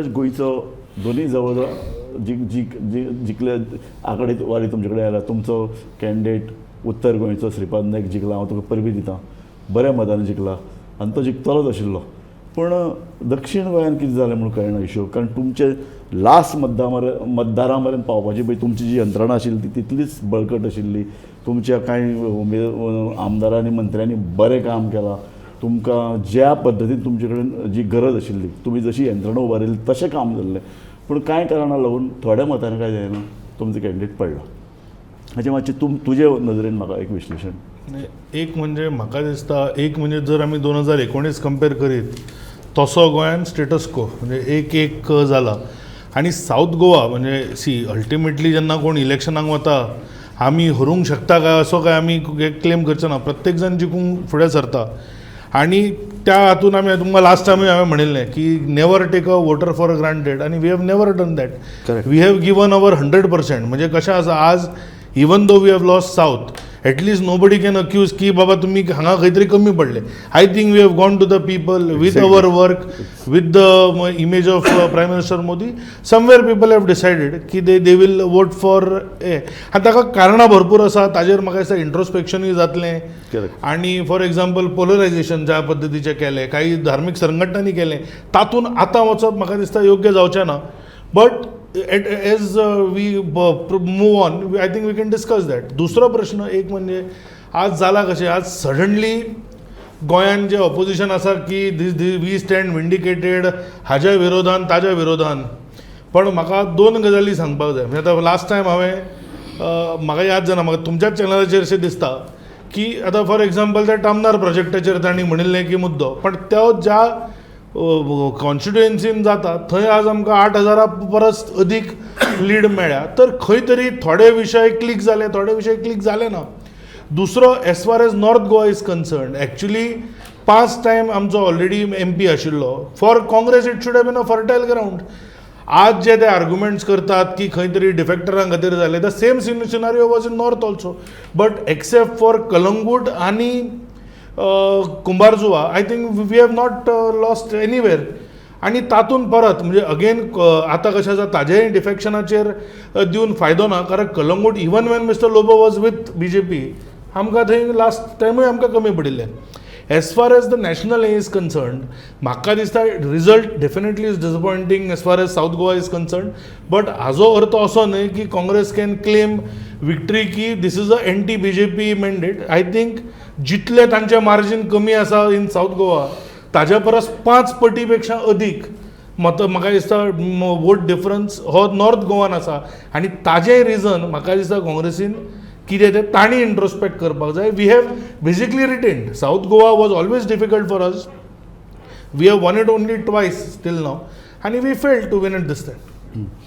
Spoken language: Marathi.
सगळ्या गोंयचो दोन्ही जवळ जिखले आंकडेत वारी तुमचे कडेन आयला. तुमचो कॅन्डिडेट उत्तर गोंयचो श्रीपाद नायक जिखला. हांव तुका परबी दितां, बऱ्या मतान जिखला आनी तो जिखतलोच आशिल्लो. पूण दक्षिण गोंयान कितें जालें म्हणून कळना इश्यू. कारण तुमचे लास्ट मतदारां मेरेन पावपाची पळय तुमची जी यंत्रणा आशिल्ली ती तितलीच बळकट आशिल्ली. तुमच्या कांय आमदारांनी मंत्र्यांनी बरें काम केलां. तुमकां ज्या पद्दतीन तुमचे कडेन जी गरज आशिल्ली, तुमी जशी यंत्रणा उबारिल्ली तशें काम जाल्लें. पूण कांय कारणां लागून थोड्या मतान काय जायना, तुमचो कॅन्डिडेट पडला. हाचें मातशें तुजे नदरेन म्हाका एक विश्लेशण. एक म्हणजे म्हाका दिसता, एक म्हणजे जर आमी 2019 कंपेर करीत तसो गोंयान स्टेटस को म्हणजे एक जाला. आनी सावथ गोवा म्हणजे अल्टिमेटली जेन्ना कोण इलेक्शनाक वता आमी हरूंक शकता काय असो काय आमी क्लेम करचे ना. प्रत्येक जण जिखूंक फुडें सरता. आनी त्या हातून आमी तुमकां लास्ट टायम हांवें म्हणिल्लें की never take a voter for granted, आनी we have never done that. We have given our 100%. म्हणजे कशें आसा आज even though we have lost south, at least nobody can accuse की बाबा तुमी हांगा खंय तरी कमी पडले. I think we have gone to the people with our work, with the image of prime minister Modi. Somewhere people have decided की दे वील वोट फॉर हे. आनी ताका कारणां भरपूर आसा. ताजेर म्हाका दिसता इंट्रोस्पेक्शनूय जातलें. आनी फॉर एग्जाम्पल पोलरायझेशन ज्या पद्दतीचें केलें, काही धार्मीक संघटनांनी केलें, तातूंत आतां वचप म्हाका दिसता योग्य जावचें ना. But as we move on I think we can discuss that. दुसरो प्रश्न एक म्हणजे आज जाला कशें, आज सडनली गोंयान जे ऑपोजिशन आसा की वी स्टँड विंडिकेटेड हाज्या विरोधान ताज्या विरोधान. पण म्हाका दोन गजाली सांगपाक जाय. म्हणजे आतां लास्ट टायम हांवें म्हाका याद जायना, म्हाका तुमच्याच चॅनलाचेर अशें दिसता की आतां फॉर एग्जाम्पल त्या टामनार प्रोजेक्टाचेर तांणी म्हणिल्लें की मुद्दो, पण तो ज्या कॉन्स्टिट्युएन्सीन जाता थंय आज आमकां 8,000 परस अदीक लीड मेळ्ळ्या. तर खंय तरी थोडे विशय क्लिक जाले, थोडे विशय क्लिक जाले ना. दुसरो, as far as north Goa is concern, actually 5 time आमचो ऑलरेडी MP आशिल्लो. For Congress it should have been a fertile ground. आज जे ते आर्ग्युमेंट्स करतात की खंय तरी डिफेक्टरां खातीर जाले, the same scenario was in north also. But except for Calangute आनी Kumbharjua I think we have not lost anywhere. आनी तातूंत परत म्हणजे अगेन आतां कशें आसा ताजेय डिफेक्शनाचेर दिवन फायदो ना. कारण Calangute even Wien mister Lobo was with BJP आमकां थंय लास्ट टायमूय आमकां कमी पडिल्लें. As far as the national is concern, म्हाका दिसता result definitely is disappointing as far as south Goa is concern. But हाजो अर्थ असो न्हय की काँग्रेस कॅन क्लेम विक्ट्री की this is a anti BJP mandate. I think जितले तांचे मार्जीन कमी आसा इन सावथ गोवा ताज्या परस 5 पटी पेक्षा अदीक म्हाका दिसता वोट डिफरन्स हो नॉर्थ गोवान आसा. आनी ताजें रिजन म्हाका दिसता काँग्रेसीन कितें तें तांणी इंट्रोस्पेक्ट करपाक जाय. We have basically retained. South Goa was always difficult for us. We have won it only twice till now, आनी we failed to win it this time.